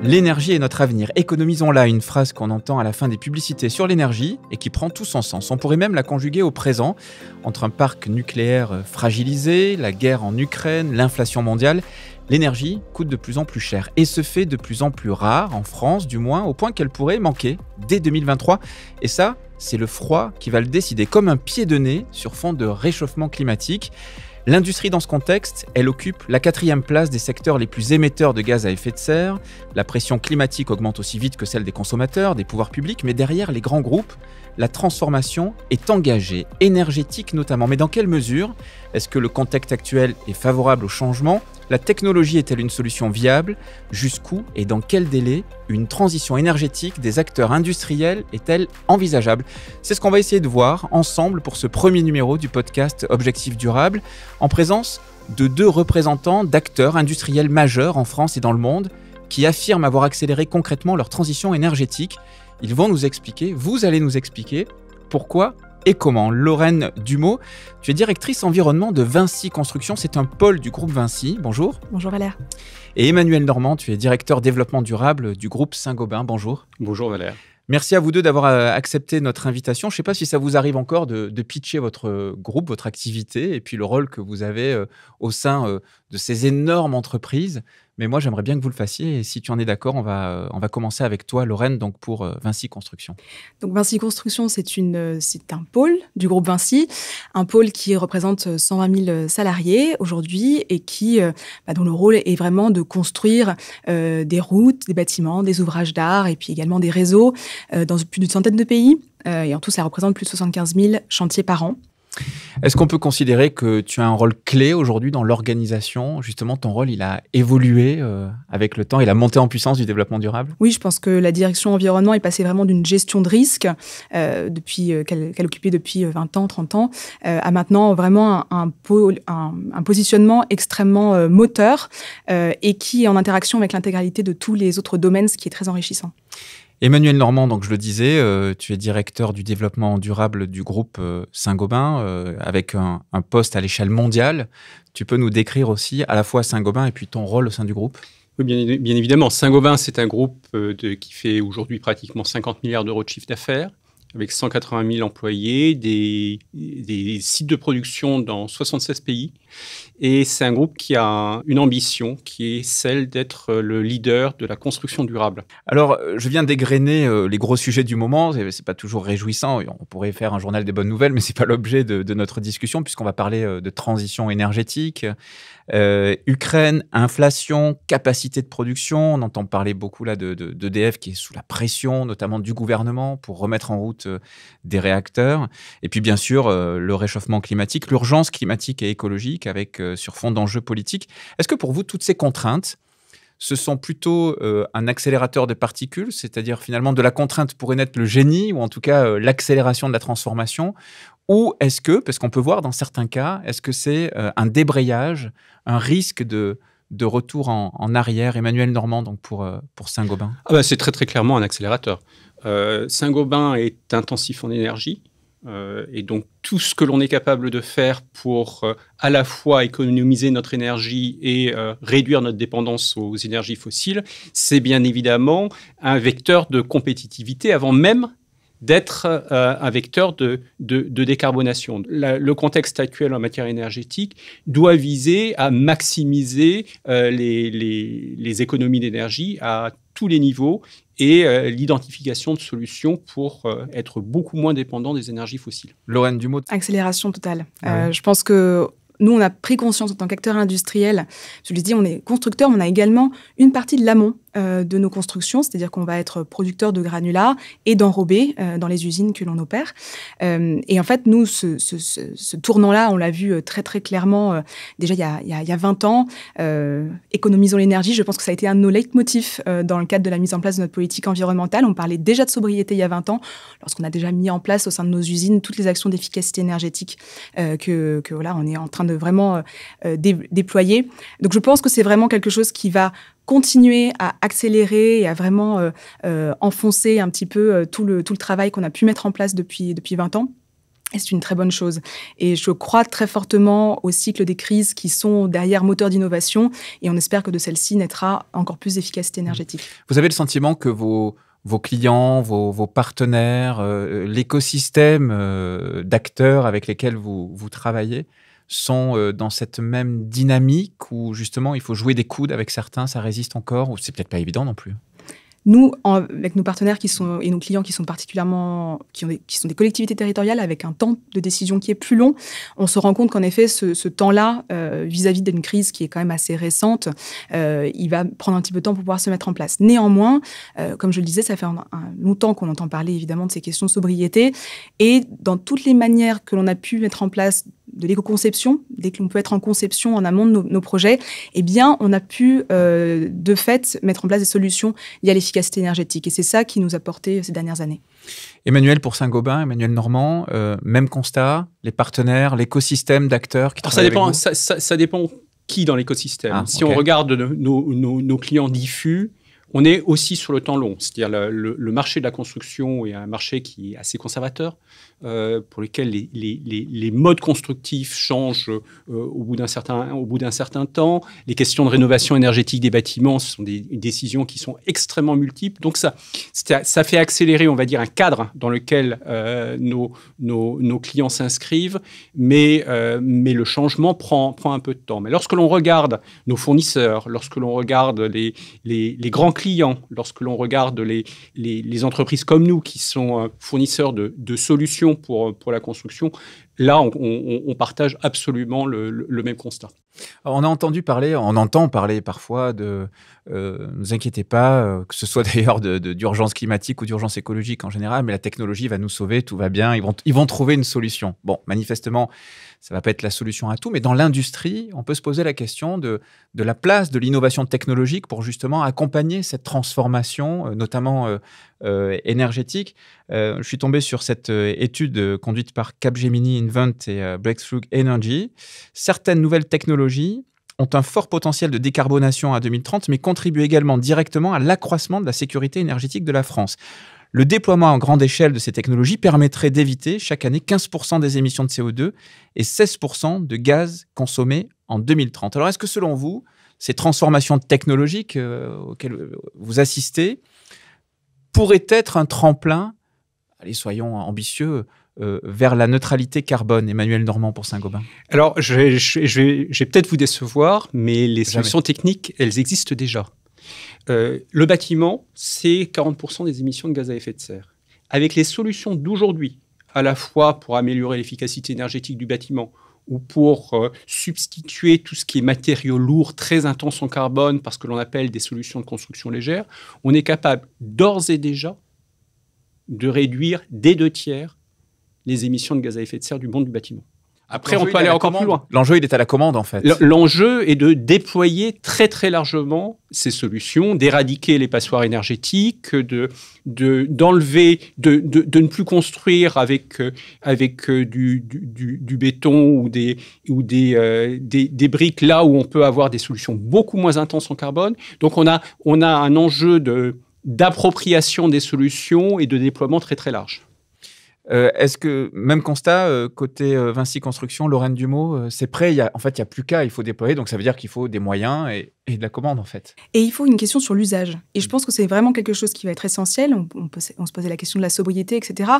L'énergie est notre avenir. Économisons-la, une phrase qu'on entend à la fin des publicités sur l'énergie et qui prend tout son sens. On pourrait même la conjuguer au présent, entre un parc nucléaire fragilisé, la guerre en Ukraine, l'inflation mondiale. L'énergie coûte de plus en plus cher et se fait de plus en plus rare, en France du moins, au point qu'elle pourrait manquer dès 2023. Et ça, c'est le froid qui va le décider, comme un pied de nez sur fond de réchauffement climatique. L'industrie, dans ce contexte, elle occupe la 4e place des secteurs les plus émetteurs de gaz à effet de serre. La pression climatique augmente aussi vite que celle des consommateurs, des pouvoirs publics, mais derrière les grands groupes, la transformation est engagée, énergétique notamment. Mais dans quelle mesure est-ce que le contexte actuel est favorable au changement ? La technologie est-elle une solution viable ? Jusqu'où et dans quel délai une transition énergétique des acteurs industriels est-elle envisageable ? C'est ce qu'on va essayer de voir ensemble pour ce premier numéro du podcast Objectifs Durables, en présence de 2 représentants d'acteurs industriels majeurs en France et dans le monde qui affirment avoir accéléré concrètement leur transition énergétique. Ils vont nous expliquer, vous allez nous expliquer pourquoi et comment. Lorraine Dumeau, tu es directrice environnement de Vinci Construction, c'est un pôle du groupe Vinci. Bonjour. Bonjour Valère. Et Emmanuel Normand, tu es directeur développement durable du groupe Saint-Gobain. Bonjour. Bonjour Valère. Merci à vous deux d'avoir accepté notre invitation. Je ne sais pas si ça vous arrive encore de pitcher votre groupe, votre activité et puis le rôle que vous avez au sein de ces énormes entreprises. Mais moi, j'aimerais bien que vous le fassiez. Et si tu en es d'accord, on va commencer avec toi, Lorraine, donc pour Vinci Construction. Donc Vinci Construction, c'est un pôle du groupe Vinci, un pôle qui représente 120 000 salariés aujourd'hui et dont le rôle est vraiment de construire des routes, des bâtiments, des ouvrages d'art et puis également des réseaux dans plus d'une centaine de pays. Et en tout, ça représente plus de 75 000 chantiers par an. Est-ce qu'on peut considérer que tu as un rôle clé aujourd'hui dans l'organisation ? Justement, ton rôle, il a évolué avec le temps et la montée en puissance du développement durable ? Oui, je pense que la direction environnement est passée vraiment d'une gestion de risque qu'elle occupait depuis 20 ans, 30 ans, à maintenant vraiment un positionnement extrêmement moteur et qui est en interaction avec l'intégralité de tous les autres domaines, ce qui est très enrichissant. Emmanuel Normand, donc je le disais, tu es directeur du développement durable du groupe Saint-Gobain, avec un poste à l'échelle mondiale. Tu peux nous décrire aussi à la fois Saint-Gobain et puis ton rôle au sein du groupe ? Oui, bien évidemment. Saint-Gobain, c'est un groupe qui fait aujourd'hui pratiquement 50 milliards d'euros de chiffre d'affaires, avec 180 000 employés, des sites de production dans 76 pays. Et c'est un groupe qui a une ambition qui est celle d'être le leader de la construction durable. Alors, je viens d'égrener les gros sujets du moment. C'est pas toujours réjouissant. On pourrait faire un journal des bonnes nouvelles, mais c'est pas l'objet de notre discussion, puisqu'on va parler de transition énergétique, Ukraine, inflation, capacité de production. On entend parler beaucoup là d'EDF qui est sous la pression, notamment du gouvernement, pour remettre en route des réacteurs. Et puis, bien sûr, le réchauffement climatique, l'urgence climatique et écologique, avec sur fond d'enjeux politiques. Est-ce que pour vous, toutes ces contraintes, ce sont plutôt un accélérateur de particules, c'est-à-dire finalement de la contrainte pourrait naître le génie, ou en tout cas l'accélération de la transformation, ou est-ce que, parce qu'on peut voir dans certains cas, est-ce que c'est un débrayage, un risque de retour en arrière ? Emmanuel Normand, donc pour Saint-Gobain. C'est très très clairement un accélérateur. Saint-Gobain est intensif en énergie. Et donc, tout ce que l'on est capable de faire pour à la fois économiser notre énergie et réduire notre dépendance aux énergies fossiles, c'est bien évidemment un vecteur de compétitivité avant même d'être un vecteur de décarbonation. Le contexte actuel en matière énergétique doit viser à maximiser les économies d'énergie à tous les niveaux et l'identification de solutions pour être beaucoup moins dépendant des énergies fossiles. Lorraine Dumeau. Accélération totale. Ouais. Je pense que nous, on a pris conscience en tant qu'acteur industriel. Je le dis, on est constructeur, mais on a également une partie de l'amont de nos constructions, c'est-à-dire qu'on va être producteur de granulats et d'enrobés dans les usines que l'on opère. Et en fait, nous, ce tournant-là, on l'a vu très, très clairement déjà il y a 20 ans. Économisons l'énergie, je pense que ça a été un de nos leitmotifs dans le cadre de la mise en place de notre politique environnementale. On parlait déjà de sobriété il y a 20 ans, lorsqu'on a déjà mis en place au sein de nos usines toutes les actions d'efficacité énergétique que voilà, on est en train de vraiment déployer. Donc, je pense que c'est vraiment quelque chose qui va continuer à accélérer et à vraiment enfoncer un petit peu tout le travail qu'on a pu mettre en place depuis 20 ans. Et c'est une très bonne chose. Et je crois très fortement au cycle des crises qui sont derrière moteur d'innovation. Et on espère que de celle-ci naîtra encore plus d'efficacité énergétique. Vous avez le sentiment que vos clients, vos partenaires, l'écosystème d'acteurs avec lesquels vous travaillez sont dans cette même dynamique où justement il faut jouer des coudes avec certains, ça résiste encore, ou c'est peut-être pas évident non plus? Nous, avec nos partenaires et nos clients qui sont particulièrement, qui sont des collectivités territoriales avec un temps de décision qui est plus long, on se rend compte qu'en effet, ce temps-là, vis-à-vis d'une crise qui est quand même assez récente, il va prendre un petit peu de temps pour pouvoir se mettre en place. Néanmoins, comme je le disais, ça fait longtemps qu'on entend parler évidemment de ces questions de sobriété, et dans toutes les manières que l'on a pu mettre en place de l'éco-conception, dès que l'on peut être en conception en amont de nos projets, eh bien, on a pu, de fait, mettre en place des solutions liées à l'efficacité énergétique. Et c'est ça qui nous a porté ces dernières années. Emmanuel, pour Saint-Gobain, Emmanuel Normand, même constat, les partenaires, l'écosystème d'acteurs qui travaillent avec vous? Ça dépend qui dans l'écosystème. Si okay. on regarde nos clients diffus, on est aussi sur le temps long. C'est-à-dire le marché de la construction est un marché qui est assez conservateur, pour lequel les modes constructifs changent au bout d'un certain temps. Les questions de rénovation énergétique des bâtiments, ce sont des décisions qui sont extrêmement multiples. Donc ça fait accélérer, on va dire, un cadre dans lequel nos clients s'inscrivent, mais le changement prend un peu de temps. Mais lorsque l'on regarde nos fournisseurs, lorsque l'on regarde les grands clients, lorsque l'on regarde les entreprises comme nous qui sont fournisseurs de solutions pour la construction, là, on partage absolument le même constat. Alors, on entend parler parfois de ne vous inquiétez pas, que ce soit d'ailleurs d'urgence climatique ou d'urgence écologique en général, mais la technologie va nous sauver, tout va bien, ils vont trouver une solution. Bon, manifestement, ça ne va pas être la solution à tout, mais dans l'industrie, on peut se poser la question de la place de l'innovation technologique pour justement accompagner cette transformation, notamment énergétique. Je suis tombé sur cette étude conduite par Capgemini Invent et Breakthrough Energy. Certaines nouvelles technologies ont un fort potentiel de décarbonation à 2030, mais contribuent également directement à l'accroissement de la sécurité énergétique de la France. Le déploiement à grande échelle de ces technologies permettrait d'éviter chaque année 15% des émissions de CO2 et 16% de gaz consommés en 2030. Alors, est-ce que selon vous, ces transformations technologiques auxquelles vous assistez pourraient être un tremplin, allez, soyons ambitieux, vers la neutralité carbone? Emmanuel Normand pour Saint-Gobain. Alors, je vais peut-être vous décevoir, mais les solutions techniques, elles existent déjà. Le bâtiment, c'est 40% des émissions de gaz à effet de serre. Avec les solutions d'aujourd'hui, à la fois pour améliorer l'efficacité énergétique du bâtiment ou pour substituer tout ce qui est matériaux lourds, très intenses en carbone, parce que l'on appelle des solutions de construction légère, on est capable d'ores et déjà de réduire des 2/3 les émissions de gaz à effet de serre du monde du bâtiment. Après, on peut aller encore plus loin. L'enjeu, il est à la commande, en fait. L'enjeu est de déployer très, très largement ces solutions, d'éradiquer les passoires énergétiques, d'enlever, de ne plus construire avec du béton ou des briques là où on peut avoir des solutions beaucoup moins intenses en carbone. Donc, on a un enjeu d'appropriation des solutions et de déploiement très, très large. Est-ce que, même constat, côté Vinci Construction, Lorraine Dumeau, c'est prêt, il n'y a plus qu'à, il faut déployer, donc ça veut dire qu'il faut des moyens et de la commande, en fait. Et il faut une question sur l'usage. Et je pense que c'est vraiment quelque chose qui va être essentiel. On se posait la question de la sobriété, etc.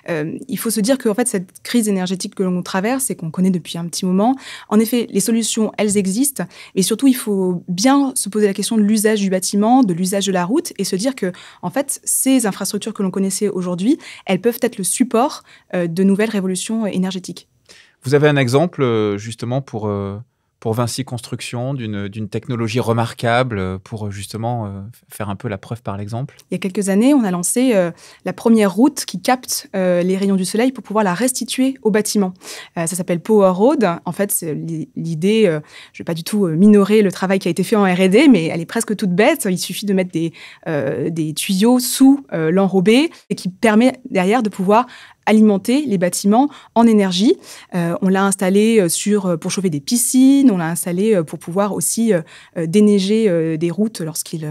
Il faut se dire que en fait, cette crise énergétique que l'on traverse et qu'on connaît depuis un petit moment, en effet, les solutions, elles existent. Mais surtout, il faut bien se poser la question de l'usage du bâtiment, de l'usage de la route, et se dire que, en fait, ces infrastructures que l'on connaissait aujourd'hui, elles peuvent être le support de nouvelles révolutions énergétiques. Vous avez un exemple, justement, pour Vinci Construction, d'une technologie remarquable pour justement faire un peu la preuve par l'exemple? Il y a quelques années, on a lancé la première route qui capte les rayons du soleil pour pouvoir la restituer au bâtiment. Ça s'appelle Power Road. En fait, c'est l'idée, je ne vais pas du tout minorer le travail qui a été fait en R&D, mais elle est presque toute bête. Il suffit de mettre des tuyaux sous l'enrobé et qui permet derrière de pouvoir alimenter les bâtiments en énergie. On l'a installé pour chauffer des piscines, on l'a installé pour pouvoir aussi déneiger des routes lorsqu'il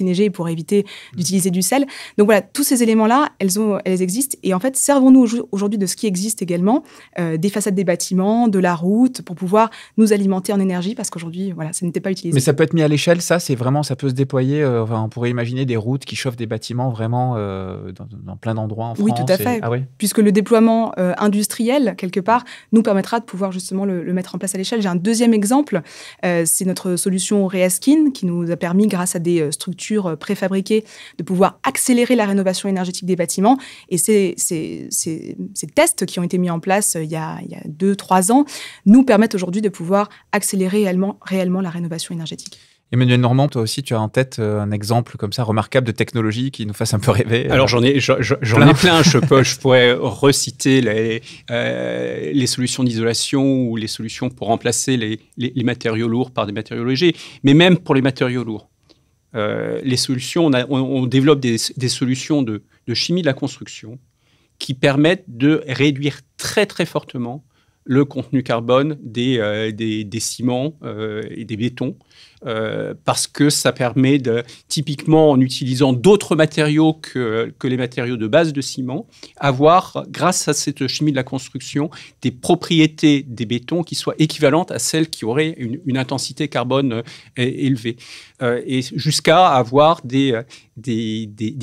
neigeait pour éviter d'utiliser du sel. Donc voilà, tous ces éléments-là, elles existent. Et en fait, servons-nous aujourd'hui de ce qui existe également, des façades des bâtiments, de la route, pour pouvoir nous alimenter en énergie, parce qu'aujourd'hui, voilà, ça n'était pas utilisé. Mais ça peut être mis à l'échelle, ça peut se déployer. On pourrait imaginer des routes qui chauffent des bâtiments vraiment dans plein d'endroits en France. Oui, tout à fait. Puisque le déploiement industriel, quelque part, nous permettra de pouvoir justement le mettre en place à l'échelle. J'ai un deuxième exemple, c'est notre solution Reaskin, qui nous a permis, grâce à des structures préfabriquées, de pouvoir accélérer la rénovation énergétique des bâtiments. Et ces tests qui ont été mis en place il y a 2-3 ans nous permettent aujourd'hui de pouvoir accélérer réellement la rénovation énergétique. Emmanuel Normand, toi aussi, tu as en tête un exemple comme ça remarquable de technologie qui nous fasse un peu rêver. Alors j'en ai plein. Je pourrais reciter les solutions d'isolation ou les solutions pour remplacer les matériaux lourds par des matériaux légers. Mais même pour les matériaux lourds, les solutions, on développe des solutions de chimie de la construction qui permettent de réduire très très fortement le contenu carbone des ciments et des bétons, parce que ça permet typiquement en utilisant d'autres matériaux que les matériaux de base de ciment, avoir, grâce à cette chimie de la construction, des propriétés des bétons qui soient équivalentes à celles qui auraient une intensité carbone élevée. Et jusqu'à avoir des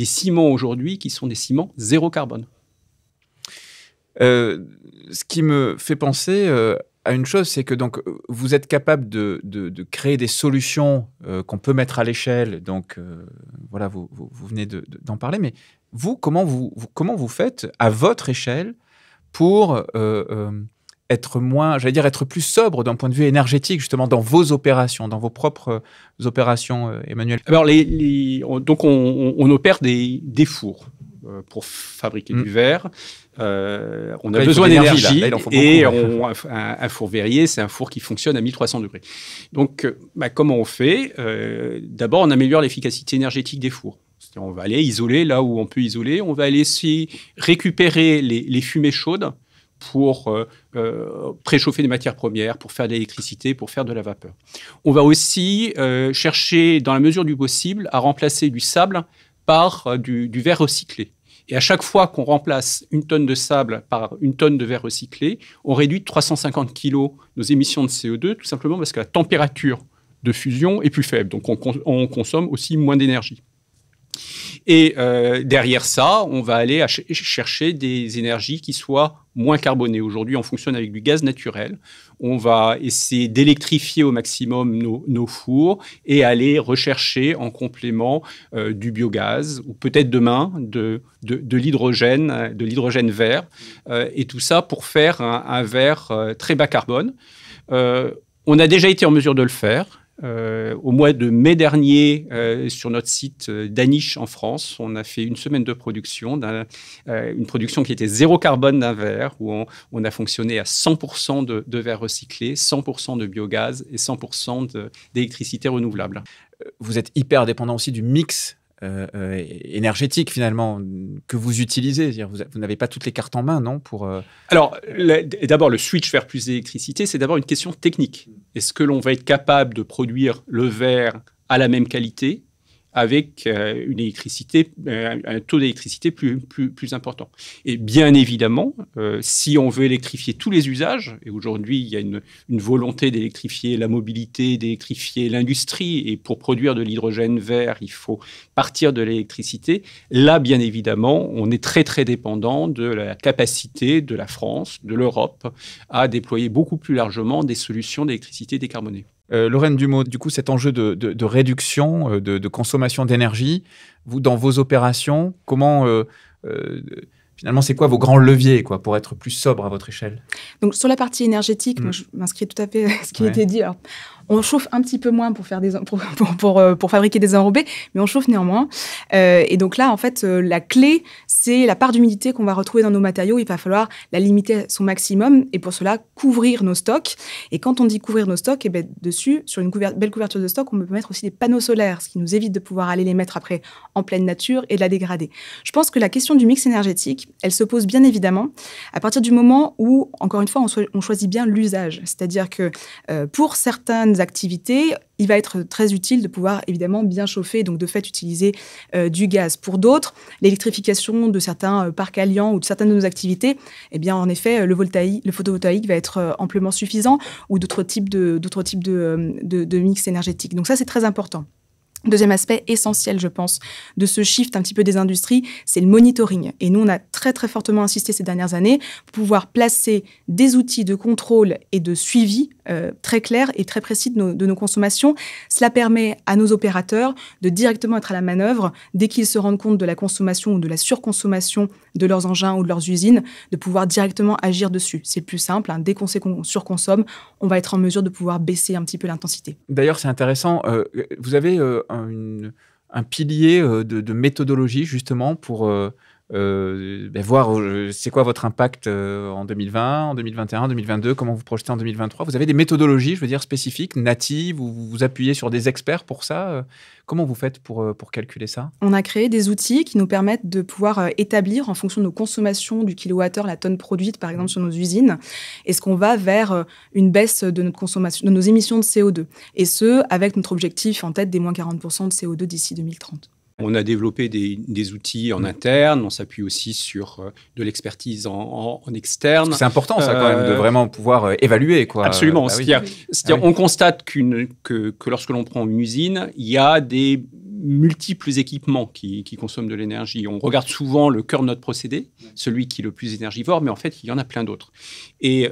ciments aujourd'hui qui sont des ciments zéro carbone. Ce qui me fait penser à une chose, c'est que donc, vous êtes capable de créer des solutions qu'on peut mettre à l'échelle. Donc, voilà, vous venez d'en parler. Mais vous, comment vous faites à votre échelle pour être plus sobre d'un point de vue énergétique, justement, dans vos opérations, dans vos propres opérations, Emmanuel? Alors, donc, on opère des fours pour fabriquer du verre. On a besoin d'énergie et un four verrier, c'est un four qui fonctionne à 1300 degrés. Donc, comment on fait? D'abord, on améliore l'efficacité énergétique des fours. C'est-à-dire, on va aller isoler là où on peut isoler. On va aller récupérer les fumées chaudes pour préchauffer des matières premières, pour faire de l'électricité, pour faire de la vapeur. On va aussi chercher, dans la mesure du possible, à remplacer du sable par du verre recyclé. Et à chaque fois qu'on remplace une tonne de sable par une tonne de verre recyclé, on réduit de 350 kg nos émissions de CO2, tout simplement parce que la température de fusion est plus faible. Donc, on consomme aussi moins d'énergie. Et derrière ça, on va aller chercher des énergies qui soient moins carbonées. Aujourd'hui, on fonctionne avec du gaz naturel. On va essayer d'électrifier au maximum nos fours et aller rechercher en complément du biogaz ou peut-être demain de l'hydrogène vert. Et tout ça pour faire un verre très bas carbone. On a déjà été en mesure de le faire. Au mois de mai dernier, sur notre site d'Aniche en France, on a fait une semaine de production, une production qui était zéro carbone d'un verre, où on a fonctionné à 100% de verre recyclé, 100% de biogaz et 100% d'électricité renouvelable. Vous êtes hyper dépendant aussi du mix énergétique finalement que vous utilisez. C'est-à-dire, vous n'avez pas toutes les cartes en main, non Alors, d'abord, le switch vers plus d'électricité, c'est d'abord une question technique. Est-ce que l'on va être capable de produire le verre à la même qualité avec une électricité, un taux d'électricité plus important. Et bien évidemment, si on veut électrifier tous les usages, et aujourd'hui il y a une volonté d'électrifier la mobilité, d'électrifier l'industrie, et pour produire de l'hydrogène vert, il faut partir de l'électricité. Là, bien évidemment, on est très très dépendant de la capacité de la France, de l'Europe, à déployer beaucoup plus largement des solutions d'électricité décarbonée. Lorraine Dumeau, du coup, cet enjeu de réduction, de consommation d'énergie, vous, dans vos opérations, comment, finalement, c'est quoi vos grands leviers pour être plus sobre à votre échelle? Donc, sur la partie énergétique, moi, je m'inscris tout à fait à ce qui a été dit. Alors, on chauffe un petit peu moins pour fabriquer des enrobés, mais on chauffe néanmoins. Et donc là, en fait, la clé, c'est la part d'humidité qu'on va retrouver dans nos matériaux. Il va falloir la limiter à son maximum et pour cela, couvrir nos stocks. Et quand on dit couvrir nos stocks, eh bien, dessus, sur une belle couverture de stock, on peut mettre aussi des panneaux solaires, ce qui nous évite de pouvoir aller les mettre après en pleine nature et de la dégrader. Je pense que la question du mix énergétique, elle se pose bien évidemment à partir du moment où, encore une fois, on choisit bien l'usage. C'est-à-dire que pour certaines activités, il va être très utile de pouvoir évidemment bien chauffer, donc de fait utiliser du gaz. Pour d'autres, l'électrification de certains parcs alliants ou de certaines de nos activités, eh bien en effet, le photovoltaïque va être amplement suffisant, ou d'autres types de mix énergétique. Donc ça, c'est très important. Deuxième aspect essentiel, je pense, de ce shift un petit peu des industries, c'est le monitoring. Et nous, on a très, très fortement insisté ces dernières années pour pouvoir placer des outils de contrôle et de suivi très clairs et très précis de nos consommations. Cela permet à nos opérateurs de directement être à la manœuvre dès qu'ils se rendent compte de la consommation ou de la surconsommation de leurs engins ou de leurs usines, de pouvoir directement agir dessus. C'est le plus simple. Dès qu'on sait qu'on surconsomme, on va être en mesure de pouvoir baisser un petit peu l'intensité. D'ailleurs, c'est intéressant. Vous avez un pilier de méthodologie, justement, pour voir c'est quoi votre impact en 2020, en 2021, en 2022, comment vous projetez en 2023. Vous avez des méthodologies, je veux dire, spécifiques, natives, ou vous vous appuyez sur des experts pour ça. Comment vous faites pour calculer ça? On a créé des outils qui nous permettent de pouvoir établir, en fonction de nos consommations du kilowattheure, la tonne produite, par exemple, sur nos usines, est-ce qu'on va vers une baisse de notre consommation, de nos émissions de CO2. Et ce, avec notre objectif en tête des moins 40% de CO2 d'ici 2030. On a développé des outils en interne, on s'appuie aussi sur de l'expertise en externe. C'est important, ça, quand même, de vraiment pouvoir évaluer, quoi. Absolument. Oui. C'est-à-dire, on constate que lorsque l'on prend une usine, il y a des multiples équipements qui consomment de l'énergie. On regarde souvent le cœur de notre procédé, celui qui est le plus énergivore, mais en fait, il y en a plein d'autres. Et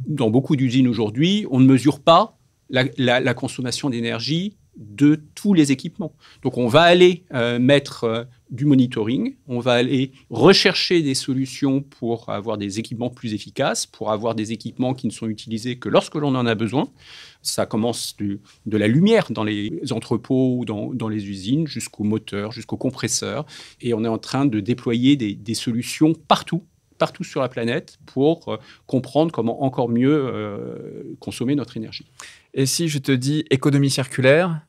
dans beaucoup d'usines aujourd'hui, on ne mesure pas la consommation d'énergie de tous les équipements. Donc, on va aller mettre du monitoring, on va aller rechercher des solutions pour avoir des équipements plus efficaces, pour avoir des équipements qui ne sont utilisés que lorsque l'on en a besoin. Ça commence de la lumière dans les entrepôts ou dans les usines, jusqu'au moteur, jusqu'au compresseur. Et on est en train de déployer des solutions partout sur la planète pour comprendre comment encore mieux consommer notre énergie. Et si je te dis économie circulaire,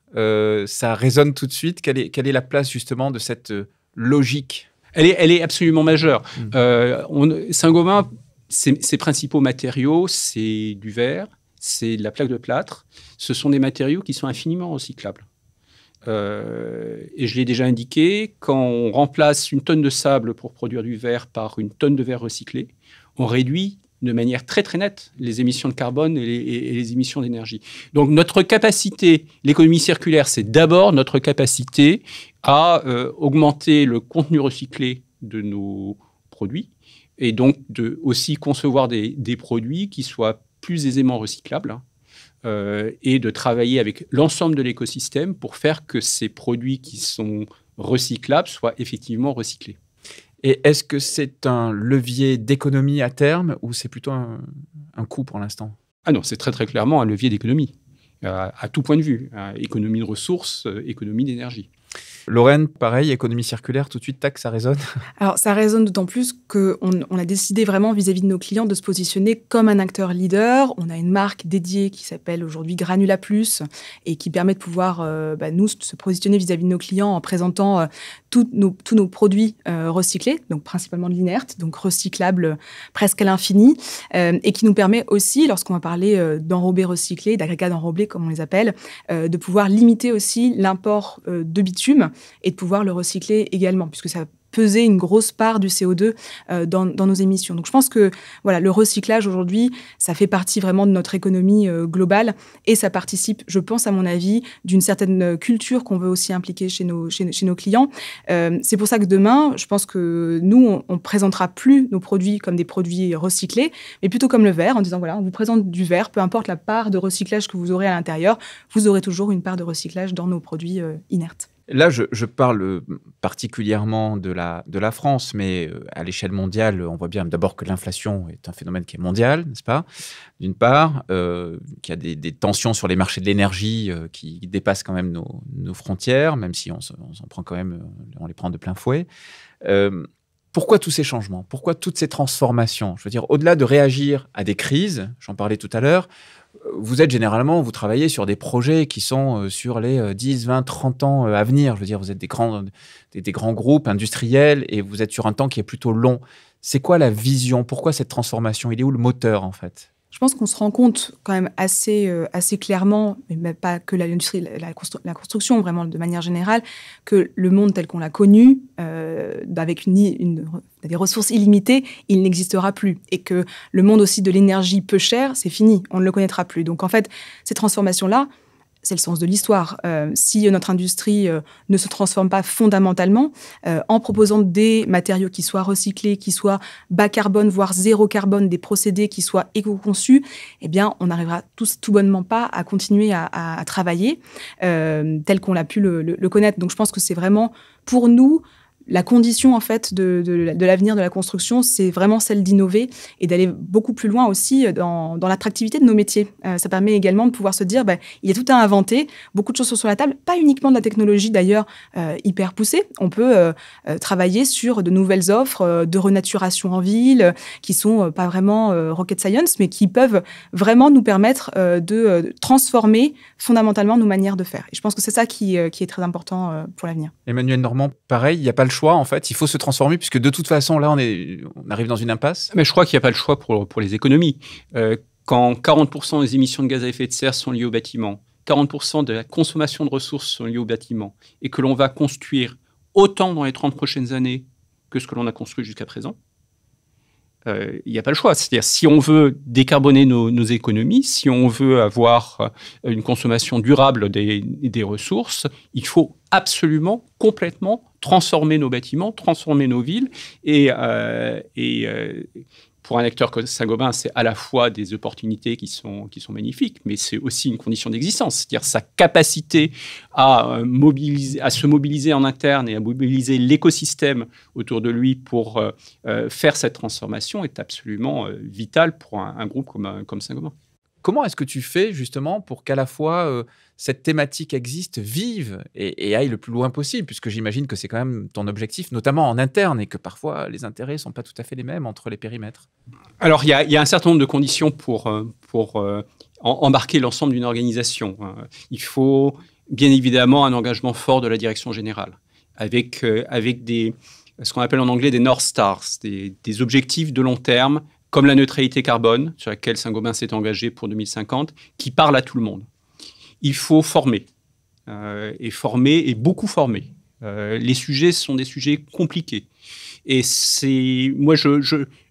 ça résonne tout de suite. Quelle est la place justement de cette logique? Elle est absolument majeure. Saint-Gobain, ses principaux matériaux, c'est du verre, c'est de la plaque de plâtre. Ce sont des matériaux qui sont infiniment recyclables. Et je l'ai déjà indiqué, quand on remplace une tonne de sable pour produire du verre par une tonne de verre recyclé, on réduit de manière très très nette les émissions de carbone et les émissions d'énergie. Donc notre capacité, l'économie circulaire, c'est d'abord notre capacité à augmenter le contenu recyclé de nos produits et donc de aussi concevoir des produits qui soient plus aisément recyclables, et de travailler avec l'ensemble de l'écosystème pour faire que ces produits qui sont recyclables soient effectivement recyclés. Et est-ce que c'est un levier d'économie à terme ou c'est plutôt un coût pour l'instant? Ah non, c'est très très clairement un levier d'économie, à tout point de vue. Économie de ressources, économie d'énergie. Lorraine, pareil, économie circulaire, tout de suite, tac, ça résonne. Alors, ça résonne d'autant plus qu'on a décidé vraiment vis-à-vis de nos clients de se positionner comme un acteur leader. On a une marque dédiée qui s'appelle aujourd'hui Granula Plus et qui permet de pouvoir, nous, se positionner vis-à-vis de nos clients en présentant tous nos produits recyclés, donc principalement de l'inerte, donc recyclables presque à l'infini, et qui nous permet aussi, lorsqu'on va parler d'enrobés recyclés, d'agrégats d'enrobés, comme on les appelle, de pouvoir limiter aussi l'import de bitume et de pouvoir le recycler également, puisque ça peser une grosse part du CO2 dans nos émissions. Donc je pense que voilà, le recyclage aujourd'hui, ça fait partie vraiment de notre économie globale et ça participe, je pense à mon avis, d'une certaine culture qu'on veut aussi impliquer chez nos clients. C'est pour ça que demain, je pense que nous, on présentera plus nos produits comme des produits recyclés, mais plutôt comme le verre, en disant voilà, on vous présente du verre, peu importe la part de recyclage que vous aurez à l'intérieur, vous aurez toujours une part de recyclage dans nos produits inertes. Là, je parle particulièrement de la France, mais à l'échelle mondiale, on voit bien d'abord que l'inflation est un phénomène qui est mondial, n'est-ce pas? D'une part, qu'il y a des tensions sur les marchés de l'énergie qui dépassent quand même nos frontières, même si on s'en prend quand même, on les prend de plein fouet. Pourquoi tous ces changements? Pourquoi toutes ces transformations? Je veux dire, au-delà de réagir à des crises, j'en parlais tout à l'heure, vous travaillez sur des projets qui sont sur les 10, 20, 30 ans à venir. Je veux dire, vous êtes des grands groupes industriels et vous êtes sur un temps qui est plutôt long. C'est quoi la vision? Pourquoi cette transformation? Il est où le moteur, en fait? Je pense qu'on se rend compte quand même assez clairement, mais pas que l'industrie, la construction, vraiment de manière générale, que le monde tel qu'on l'a connu, avec des ressources illimitées, il n'existera plus. Et que le monde aussi de l'énergie peu chère, c'est fini, on ne le connaîtra plus. Donc en fait, ces transformations-là, c'est le sens de l'histoire. Si notre industrie ne se transforme pas fondamentalement, en proposant des matériaux qui soient recyclés, qui soient bas carbone, voire zéro carbone, des procédés qui soient éco-conçus, eh bien, on n'arrivera tout bonnement pas à continuer à travailler tel qu'on l'a pu le connaître. Donc, je pense que c'est vraiment, pour nous, la condition en fait de l'avenir de la construction, c'est vraiment celle d'innover et d'aller beaucoup plus loin aussi dans l'attractivité de nos métiers. Ça permet également de pouvoir se dire, il y a tout à inventer, beaucoup de choses sont sur la table, pas uniquement de la technologie d'ailleurs hyper poussée. On peut travailler sur de nouvelles offres de renaturation en ville qui sont pas vraiment rocket science, mais qui peuvent vraiment nous permettre de transformer fondamentalement nos manières de faire. Et je pense que c'est ça qui est très important pour l'avenir. Emmanuel Normand, pareil, il n'y a pas le choix en fait, il faut se transformer puisque de toute façon là on arrive dans une impasse. Mais je crois qu'il n'y a pas le choix pour les économies. Quand 40% des émissions de gaz à effet de serre sont liées au bâtiment, 40% de la consommation de ressources sont liées au bâtiment et que l'on va construire autant dans les 30 prochaines années que ce que l'on a construit jusqu'à présent, il n'y a pas le choix. C'est-à-dire, si on veut décarboner nos économies, si on veut avoir une consommation durable des ressources, il faut absolument, complètement transformer nos bâtiments, transformer nos villes. Et pour un acteur comme Saint-Gobain, c'est à la fois des opportunités qui sont magnifiques, mais c'est aussi une condition d'existence. C'est-à-dire sa capacité à se mobiliser en interne et à mobiliser l'écosystème autour de lui pour faire cette transformation est absolument vitale pour un groupe comme Saint-Gobain. Comment est-ce que tu fais justement pour qu'à la fois cette thématique existe, vive et aille le plus loin possible, puisque j'imagine que c'est quand même ton objectif, notamment en interne, et que parfois les intérêts ne sont pas tout à fait les mêmes entre les périmètres? Alors, il y a un certain nombre de conditions pour embarquer l'ensemble d'une organisation. Il faut bien évidemment un engagement fort de la direction générale, avec ce qu'on appelle en anglais des North Stars, des objectifs de long terme, comme la neutralité carbone, sur laquelle Saint-Gobain s'est engagé pour 2050, qui parle à tout le monde. Il faut former, et beaucoup former. Les sujets sont des sujets compliqués. Et moi,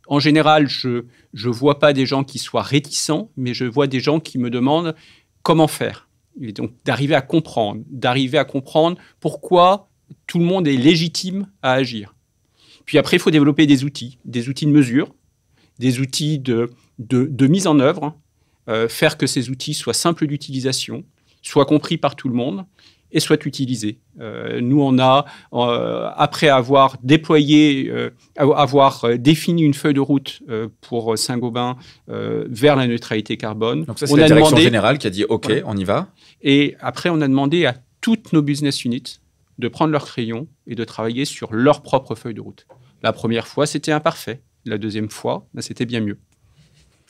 en général, je ne vois pas des gens qui soient réticents, mais je vois des gens qui me demandent comment faire. Et donc, d'arriver à comprendre pourquoi tout le monde est légitime à agir. Puis après, il faut développer des outils de mesure, des outils de mise en œuvre, faire que ces outils soient simples d'utilisation, soient compris par tout le monde et soient utilisés. Nous, on a, après avoir déployé, défini une feuille de route pour Saint-Gobain vers la neutralité carbone. Donc ça, c'est la direction générale qui a dit « OK, voilà, on y va ». Et après, on a demandé à toutes nos business units de prendre leur crayon et de travailler sur leur propre feuille de route. La première fois, c'était imparfait. La deuxième fois, c'était bien mieux.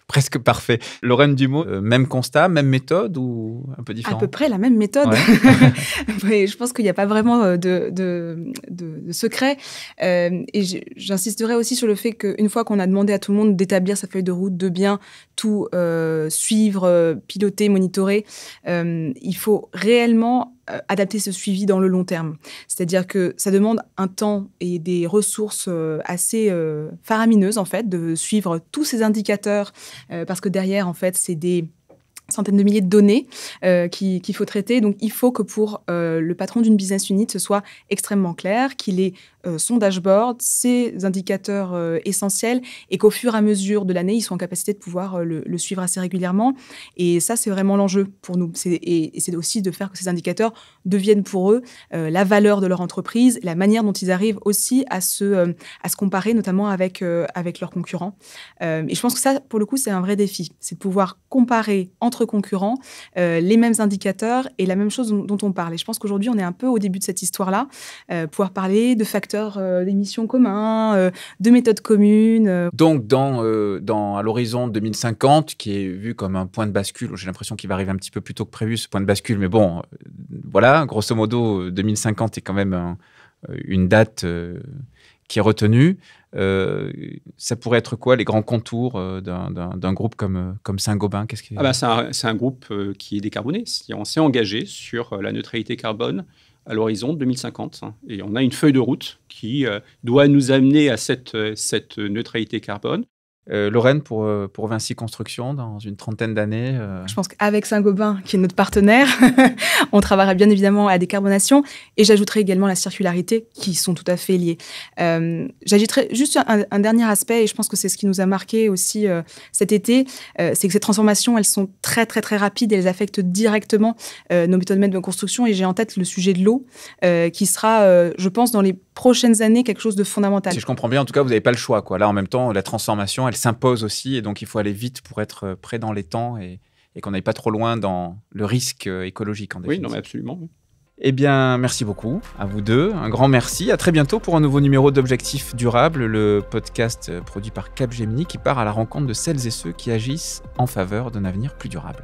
Presque parfait. Lorraine Dumaux, même constat, même méthode ou un peu différent? À peu près la même méthode. Ouais. Je pense qu'il n'y a pas vraiment de secret. Et j'insisterai aussi sur le fait qu'une fois qu'on a demandé à tout le monde d'établir sa feuille de route, de bien tout suivre, piloter, monitorer, il faut réellement adapter ce suivi dans le long terme. C'est-à-dire que ça demande un temps et des ressources assez faramineuses, en fait, de suivre tous ces indicateurs, parce que derrière, en fait, c'est des centaines de milliers de données qu'il faut traiter. Donc, il faut que pour le patron d'une business unit, ce soit extrêmement clair, qu'il ait son dashboard, ses indicateurs essentiels, et qu'au fur et à mesure de l'année, ils soient en capacité de pouvoir le suivre assez régulièrement. Et ça, c'est vraiment l'enjeu pour nous. Et c'est aussi de faire que ces indicateurs deviennent pour eux la valeur de leur entreprise, la manière dont ils arrivent aussi à se comparer, notamment avec leurs concurrents. Et je pense que ça, pour le coup, c'est un vrai défi. C'est de pouvoir comparer entre concurrents les mêmes indicateurs et la même chose dont on parle. Et je pense qu'aujourd'hui, on est un peu au début de cette histoire-là, pouvoir parler de facteurs d'acteurs d'émissions communs, de méthodes communes. Donc, à l'horizon 2050, qui est vu comme un point de bascule, j'ai l'impression qu'il va arriver un petit peu plus tôt que prévu, ce point de bascule, mais bon, voilà, grosso modo, 2050 est quand même une date qui est retenue. Ça pourrait être quoi les grands contours d'un groupe comme Saint-Gobain? C'est un groupe qui est décarboné. On s'est engagé sur la neutralité carbone à l'horizon 2050. Et on a une feuille de route qui doit nous amener à cette neutralité carbone. Lorraine, pour Vinci Construction, dans une trentaine d'années Je pense qu'avec Saint-Gobain, qui est notre partenaire, on travaillera bien évidemment à la décarbonation et j'ajouterai également la circularité, qui sont tout à fait liées. J'ajouterai juste un dernier aspect, et je pense que c'est ce qui nous a marqué aussi cet été, c'est que ces transformations, elles sont très, très, très rapides et elles affectent directement nos méthodes de construction. Et j'ai en tête le sujet de l'eau, qui sera, je pense, dans les prochaines années, quelque chose de fondamental. Si je comprends bien, en tout cas, vous n'avez pas le choix, quoi. Là, en même temps, la transformation, elle s'impose aussi, et donc il faut aller vite pour être près dans les temps et qu'on n'aille pas trop loin dans le risque écologique, en définitive. Oui, non, mais absolument. Oui. Eh bien, merci beaucoup à vous deux. Un grand merci. À très bientôt pour un nouveau numéro d'Objectifs Durables, le podcast produit par Capgemini qui part à la rencontre de celles et ceux qui agissent en faveur d'un avenir plus durable.